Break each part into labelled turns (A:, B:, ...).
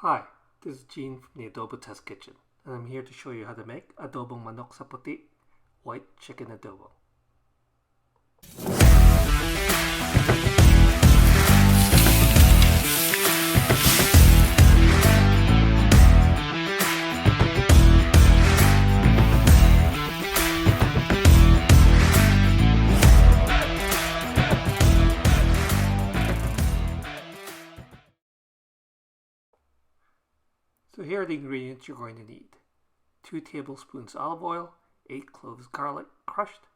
A: Hi, this is Gene from the Adobo Test Kitchen, and I'm here to show you how to make Adobong Manok sa Puti, white chicken adobo. So here are the ingredients you're going to need. 2 tablespoons olive oil, 8 cloves garlic crushed,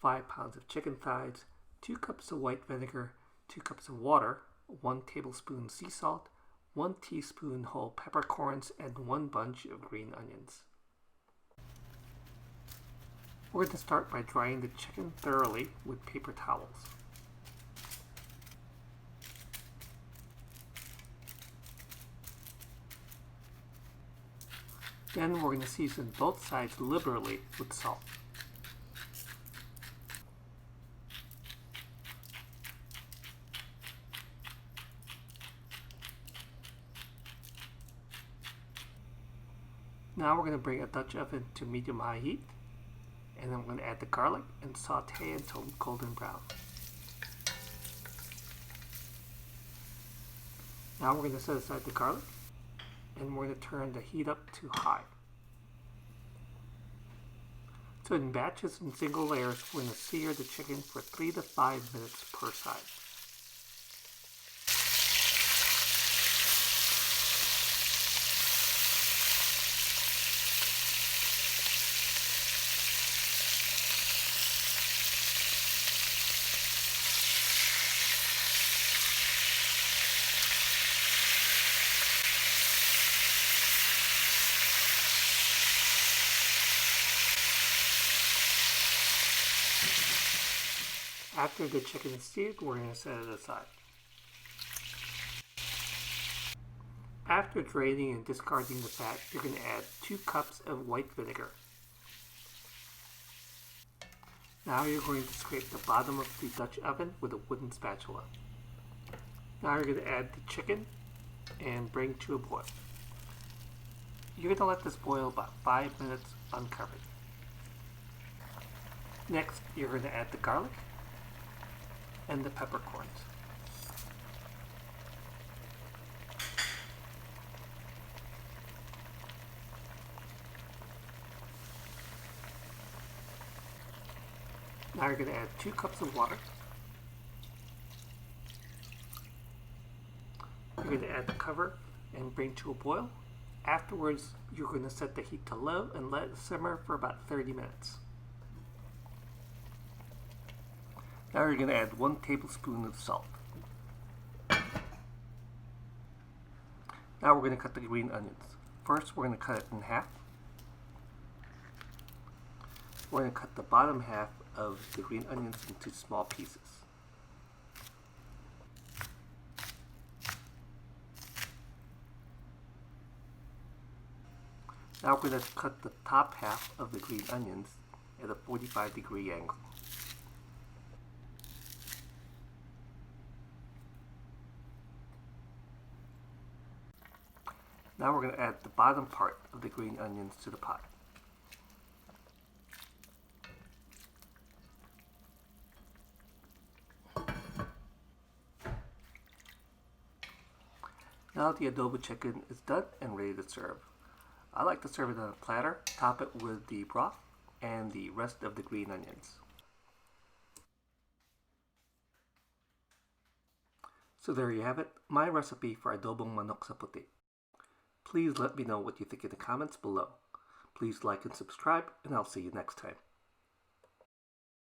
A: 5 pounds of chicken thighs, 2 cups of white vinegar, 2 cups of water, 1 tablespoon sea salt, 1 teaspoon whole peppercorns, and 1 bunch of green onions. We're going to start by drying the chicken thoroughly with paper towels. Then we're going to season both sides liberally with salt. Now we're going to bring a Dutch oven to medium-high heat, and then we're going to add the garlic and saute until golden brown. Now we're going to set aside the garlic, and we're going to turn the heat up to high. So in batches and single layers, we're going to sear the chicken for 3 to 5 minutes per side. After the chicken is seared, we're going to set it aside. After draining and discarding the fat, you're going to add 2 cups of white vinegar. Now you're going to scrape the bottom of the Dutch oven with a wooden spatula. Now you're going to add the chicken and bring to a boil. You're going to let this boil about 5 minutes uncovered. Next, you're going to add the garlic and the peppercorns. Now you're going to add 2 cups of water. You're going to add the cover and bring to a boil. Afterwards, you're going to set the heat to low and let it simmer for about 30 minutes. Now you're going to add 1 tablespoon of salt. Now we're going to cut the green onions. First, we're going to cut it in half. We're going to cut the bottom half of the green onions into small pieces. Now we're going to cut the top half of the green onions at a 45-degree angle. Now we're going to add the bottom part of the green onions to the pot. Now the adobo chicken is done and ready to serve. I like to serve it on a platter, top it with the broth and the rest of the green onions. So there you have it, my recipe for Adobong Manok sa Puti. Please let me know what you think in the comments below. Please like and subscribe, and I'll see you next time.